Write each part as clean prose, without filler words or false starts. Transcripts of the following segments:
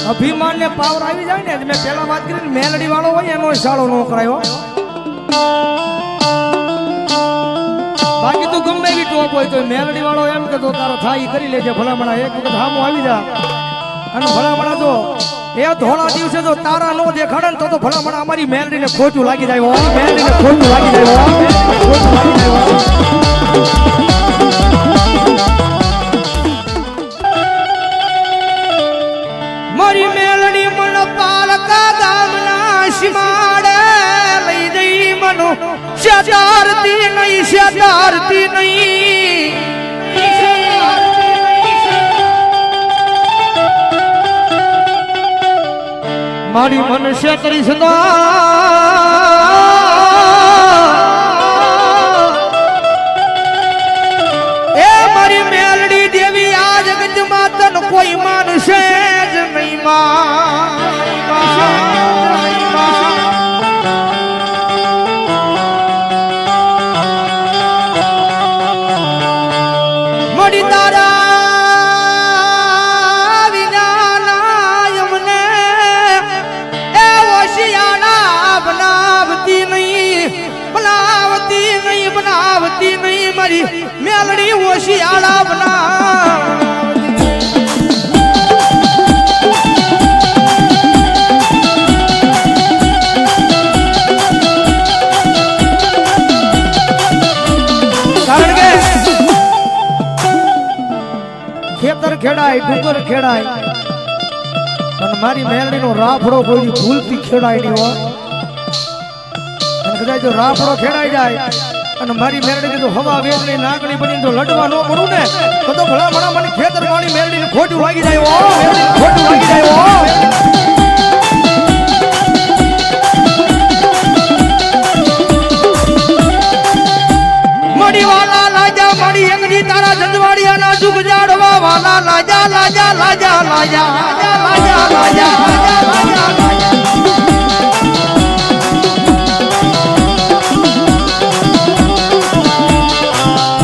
અભિમાન ને પાવર આવી જાય ને મેં પેલા વાત કરી મેલડી વાળો હોય એનો શાળો નો કરાયો બાકી તું ગમે એવી ટોપ હોય તો મેલડી વાળો એમ કે તો તારો થાય કરી લેજે ભલામણા એક વખત હામો આવી જા અને ભલામણા તો એ ધોળા દિવસે જો તારા નો દેખાડે ને તો ભલામણા અમારી મેલડીને ખોટું લાગી જાય મેલડીને ખોટું લાગી જાય મારી મેલડી મન પાલકા ગામના સીમાડે લઈ જઈ મનો શેતારતી નહીં મારી મન શેતરી સદા એ મારી મેલડી દેવી આ જગતમાં તન કોઈ માનશે જ નહીં મળી તારા વિના એમને એ ઓશિયાળા બનાવતી નહીં મારી મેલડી ઓશિયાળા ખેતર ખેડાય ડુંગર ખેડાય અને મારી મેલડી નો રાફડો કોઈ ભૂલથી ખેડાય નહીં હો અને કદાચ જો રાફડો ખેડાઈ જાય અને મારી મેલડી કીધું હવા વેગની નાગણી બની તો લડવા ન મળું ને તો ભલા ભલા મને ખેતર વાળી મેલડી ને ખોટું લાગી જાય ખોટું લાગી જાય મડી વાલા લાજા મડી એકની તારા જંજવાડિયા ના જુગ જાડવા વાલા લાજા લાજા લાજા લાજા લાજા લાજા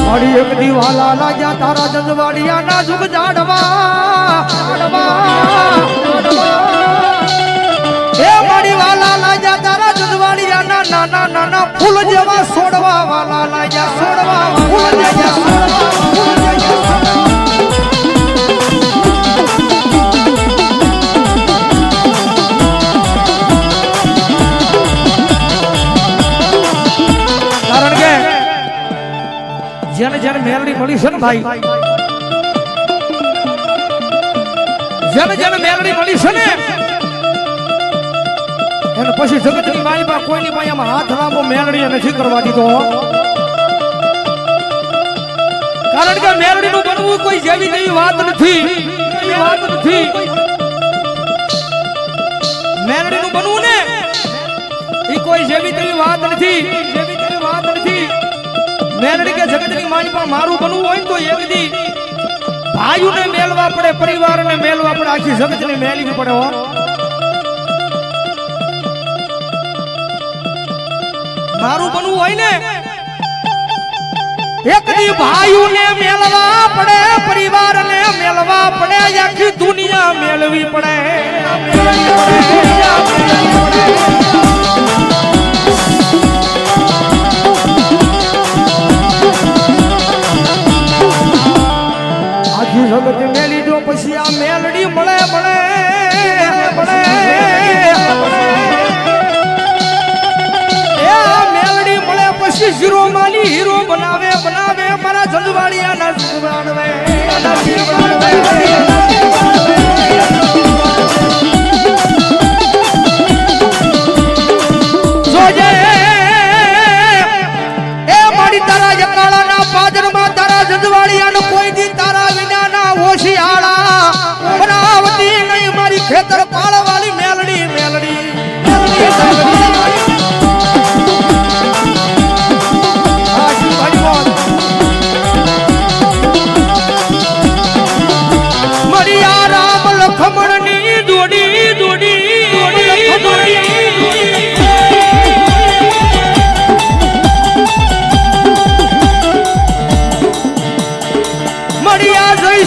મડી એકની વાલા લાજા તારા જંજવાડિયા ના જુગ જાડવા એ મડી વાલા લાજા તારા જંજવાડિયા ના નાના નાના ફૂલ જેવા છોડવા વાલા લાજા છોડવા ફૂલ લાજા કારણ કે જેને જેને મેલડી મળી છે ને ભાઈ જેને જેને મેલડી મળી છે ને અને પછી જગતની માલિકા કોઈની પાસે આમાં હાથ લાંબો મેલડી નથી કરવા દીધો કારણ કે મેલડી નું બનવું કોઈ જેવી તેવી વાત નથી મેલડી નું બનવું ને એ કોઈ જેવી તેવી વાત નથી મેલડી કે જગતની માલિકા મારું બનવું હોય તો એક દી ભાઈઓને મેલવા પડે પરિવારને મેલવા પડે આખી જગતને મેલવી પડે હો મારું બનવું હોય ને એક દી ભાઈઓને મેલવા પડે પરિવારને મેલવા પડે આખી દુનિયા મેલવી પડે આખી જગત મેલી જો પછી આ મેલડી મળે પછી હીરો માલી હીરો બનાવે મારા જંજવાડિયા ના જુગવાડવે જોજે એ મારી તારા જકાળા ના પાદરમાં તારા જંજવાડિયા નો કોઈ દી તારા વિના ના ઓશિયાળા બનાવતી નહીં મારી ખેતર પાળવાળી મેલડી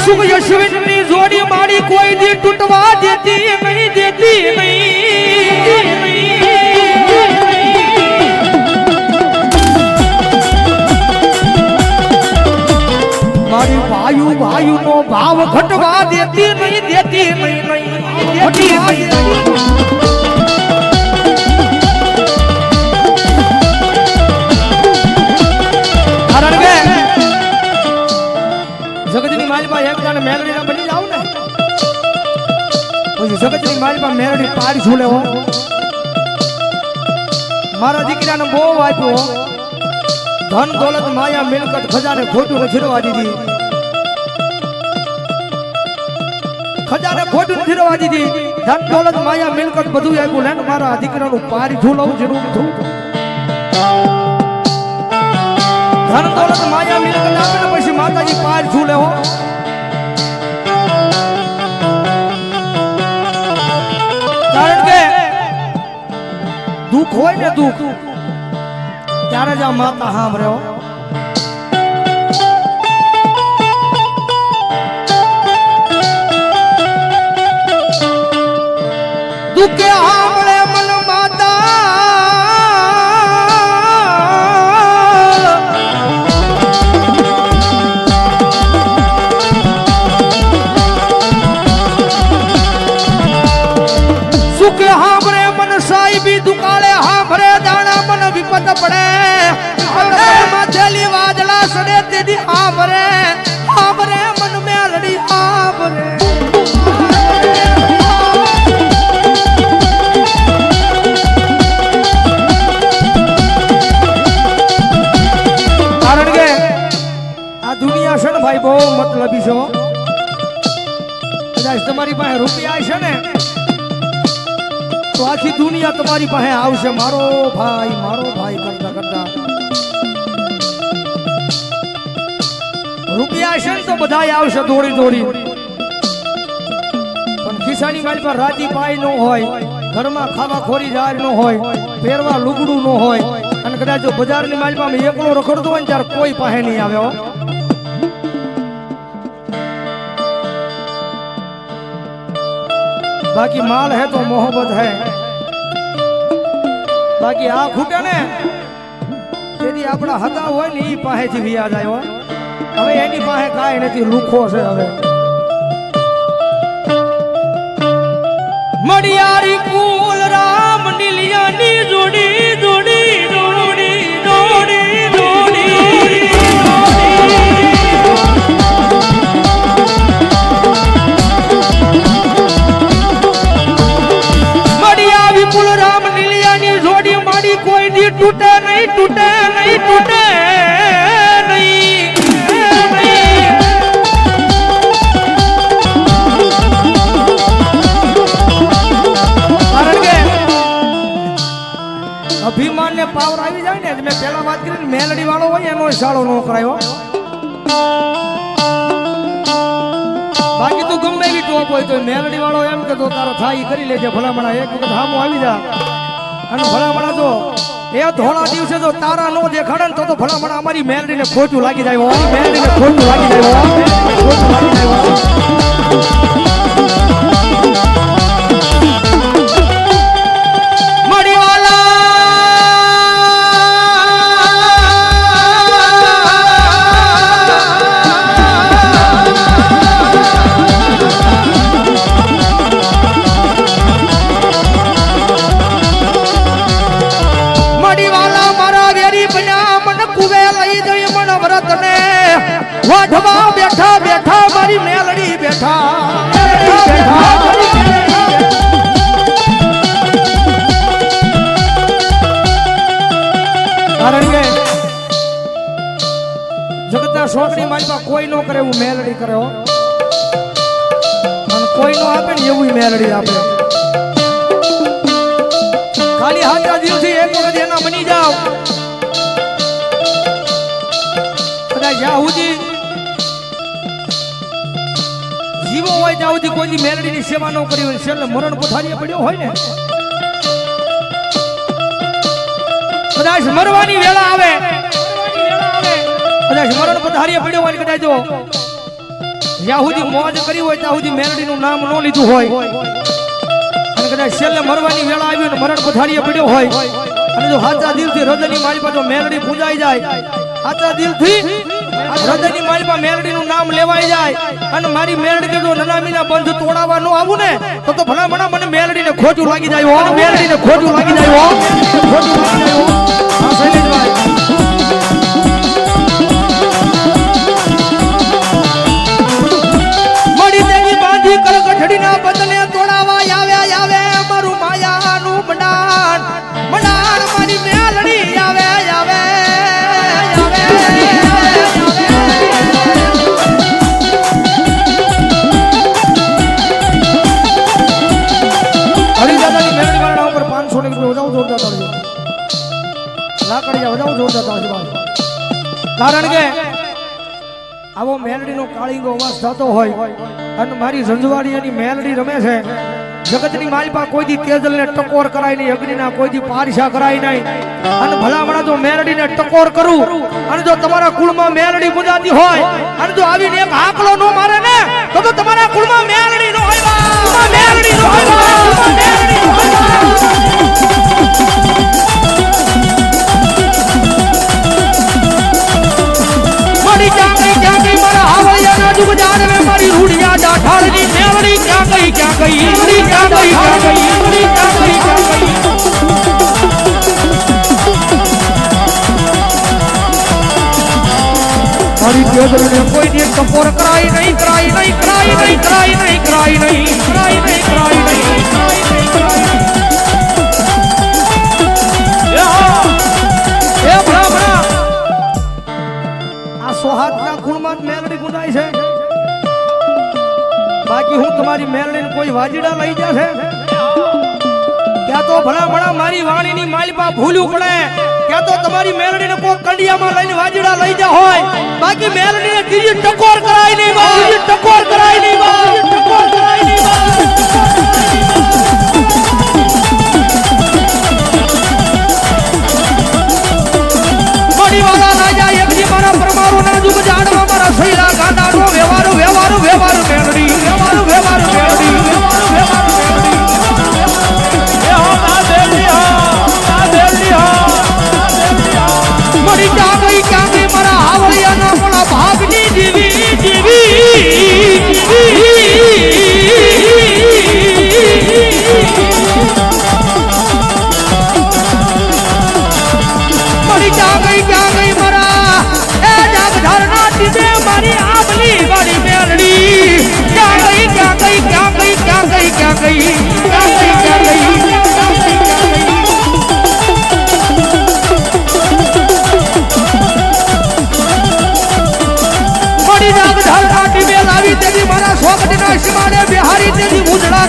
સુખ યશવિનની જોડી મારી કોઈ દી તૂટવા દેતી દેતી નહીં દેતી નહીં દેતી નહીં કારણ કે જગતની માલિકા એક જાણે મેલડી ના બની જાવ ને પછી જગતની માલિકા મેલડી પાર ઝૂલે હો મારા દીકરાને બહુ આપ્યો ધન દોલત માયા મિલકત ખજાને ખોટું ને ફેરવા દીધી ખજાને ખોટું ને ફેરવા દીધી ધન દોલત માયા મિલકત બધું આપ્યું ને મારા દીકરાનું પારી ઝૂલવું જરૂર થયું ધન દોલત માયા મિલકત આપે ને પછી માતાજી પાર ઝૂલે હો કારણ કે દુઃખ હોય ને દુઃખ ત્યારે જ આ માતા સાંભળે હો દુઃખે સાંભળે મન માતા સુખે સાંભળે મન સાહેબી દુકાળે સાંભળે દાણા મન વિપત પડે માથેલી વાદળા સડે તેદી સાંભળે સાંભળે મન મેલડી સાંભળે કારણ કે આ દુનિયા છે ને ભાઈ બહુ મતલબી છે કદાચ તમારી પાસે રૂપિયા છે ને તો આખી દુનિયા તમારી પાસે આવશે મારો ભાઈ કરતા કરતા રૂપિયા છે ને તો બધા આવશે દોડી દોડી પણ ખિસ્સાની મારી પર રાતી પાય ન હોય ઘરમાં ખાવા ખોરી જાર ન હોય પહેરવા લુગડું ન હોય અને કદાચ જો બજારની મારી પાસે એકલો રખડતો હોય ને ત્યારે કોઈ પાસે નહીં આવે હો बाकी माल है तो मोहब्बत है बाकी आ खूटे ने तेदी आपड़ा हगा होय ने ई पाहे थी विया जायो હવે એની પાસે કાઈ નથી લુખો છે હવે મડિયારી કુલ રામ નીલિયાની જોડી જોડી જોડી જોડી જોડી टूटे नहीं टूटे नहीं टूटे नहीं कारण के अभिमान ने पावर આવી જાય ને મેં પહેલા વાત કરી મેલડી વાળો હોય એનો ઇશારો નો કરાયો બાકી તું ગમે એવી ટોપ હોય તો મેલડી વાળો એમ કે તો તારો થાય કરી લેજે ભલામણા એક વખત સામો આવી જા અને ભલામણા તો એ ધોળા દિવસે તો તારા નો દેખાડે ને તો ભલામણા અમારી મેલડીને ખોટું લાગી જાય મેલડીને ખોટું લાગી જાય ખોટું લાગી જાય વાઢવા બેઠા બેઠા મારી મેલડી બેઠા કારણ કે જગતના છોકરી મારી પાસે કોઈ નો કરે એવું મેલડી કરે હો અને કોઈ નો આપે ને એવું મેલડી આપે ખાલી હાથા દિવસથી એક વખત એના બની જાવ કદાચ જ્યાં સુધી જીવો હોય ત્યાં સુધી કોઈ મેલડીની સેવા ન કરી હોય છેલ્લે મરણ પથારીએ પડ્યો હોય ને કદાચ મરવાની વેળા આવે કદાચ મરણ પથારીએ પડ્યો હોય કદાચ જો જ્યાં સુધી મોજ કરી હોય ત્યાં સુધી મેલડીનું નામ ન લીધું હોય અને કદાચ છેલ્લે મરવાની વેળા આવી ને મરણ પથારીએ પડ્યો હોય અને જો સાચા દિલથી હૃદયની મારી પાસે મેલડી પૂજાઈ જાય સાચા દિલથી હૃદયની માલિપા મેલડીનું નામ લેવાઈ જાય અને મારી મેલડી જો નનામીના બંધ તોડાવવા ન આવું ને તો ભલા ભલા મને મેલડીને ખોટું લાગી જાય હો મેલડીને ખોટું લાગી જાય હો ખોટું લાગી જાય હો હા શૈલેષભાઈ મળી દેવી બાંધી કરકઠડીના બદલે તોડાવા આવે મારું માયાનું મંડાણ મારી મેલડી આવે હરિદાદાની મેલડી વાળા ઉપર 500 ને વધાવ જોરદાર તાળીઓ લાકડિયા વધાવ જોરદાર તાળીઓ કારણ કે આવો મેલડીનો કાળીંગો અવાજ થતો હોય અને મારી ઝંઝવાડીયાની મેલડી રમે છે જગતની માલિપા કોઈ દી તેજલને ટકોર કરાય નહીં અગ્નિના કોઈ દી પારશા કરાય નહીં અને ભલામણા જો મેલડીને ટકોર કરું અને જો તમારા કુળમાં મેલડી પૂજાતી હોય અને જો આવીને એક આકલો નો મારે ને તો તમારા કુળમાં મેલડી નો આવ્યા મેલડી નો આવ્યા મેલડી નો આવ્યા મારી ક્યાં ગઈ મારા હાવળિયાના જુગ જાણે મારી રૂડિયા જાઠાળની મેલડી ક્યાં ગઈ મેલડી ક્યાં ગઈ મેલડી ક્યાં ગઈ મારી તેજલને કોઈની ટકોર કરાય નહીં એ ભલા આ સોહાગના ગુણમાં મેલડી ગુંજાય છે બાકી હું તમારી મેલડીને કોઈ વાજીડા લઈ જશે ક્યાં તો ભલા મારી વાણીની માલિપા ભૂલ્યું પડે ક્યાં તો તમારી મેલડીને કોઈ કંડિયામાં લઈને વાજીડા લઈ જા હોય બાકી મેલડીને ત્રીજી ટકોર કરાય નહીં ટકોર કરાય નહીં ટકોર કરાય નહીં વાલા રાજા એકજી મારા પરમારો ના જુગ જાણવા મારા સૈલા ગાંડાનો વ્યવહાર મેલડી વ્યવહાર મેલડી મરી ક્યાં ગઈ મારા હાવળિયાના મોલા ભાગની મરી ક્યાં ગઈ મારા એ જાગધારના દીદે મારી આમલી વાળી મેલડી ક્યાં ગઈ મારા સોગટના સીમાડે બિહારી તેની ઉજળા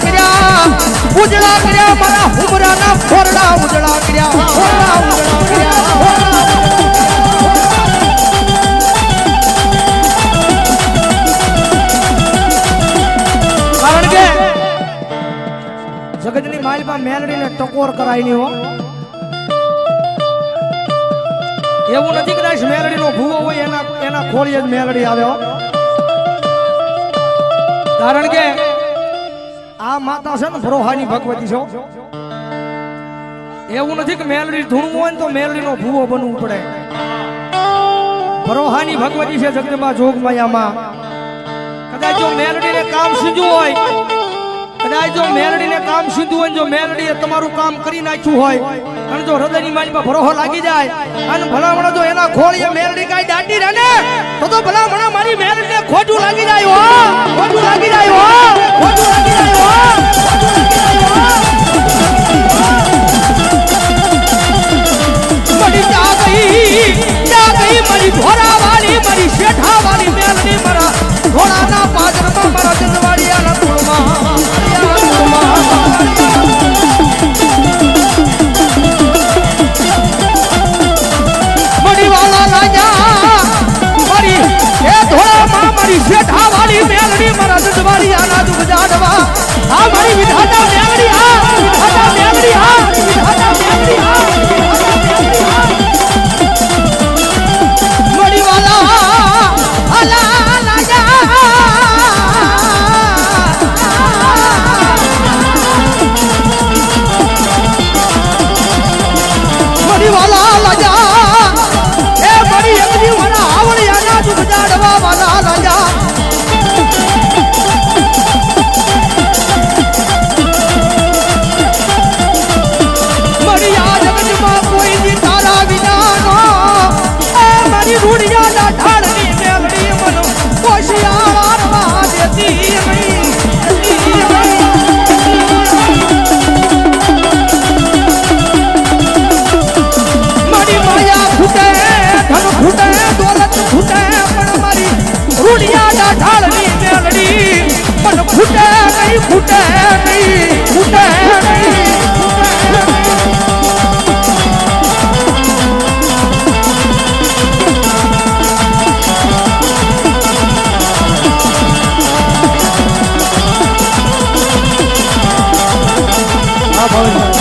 કર્યા મારા હુમરાના ફોરડા ઉજળા કર્યા કારણ કે જગતની માલિપા મેલડીને ટકોર કરાય નહીં હો એવું નથી કદાચ મેલડીનો ભૂવો હોય એના ખોળીએ જ મેલડી આવે હો કારણ કે આ માતા છે ને ભરોહાની ભગવતી છે એવું નથી કે મેલડી ધૂણવું હોય ને તો મેલડીનો ભૂવો બનવું પડે ભરોહાની ભગવતી છે જગદંબા જોગમાયામાં કદાચ જો મેલડીને કામ સીધું હોય જો મેલડીએ તમારું કામ કરી નાખ્યું હોય અને જો હૃદયની માલિપા ભરોહો લાગી જાય અને ભલામણા જો એના ખોળીએ મેલડી કાઈ દાટી રહે ને તો ભલામણા મારી મેલડીને ખોટું લાગી જાય હો ખોટું લાગી જાય હો ખોટું લાગી જાય હો મરી ક્યાં ગઈ મારી ધોરા વાળી મારી શેઠા વાળી મેલડી મારા ઘોડાના પાદરમાં મારા જનવાડિયાના કુળમાં મારી શેઠા વાળી મેલડી મારા જનવાડિયાના દુખ જાડવા રાહ આવે છે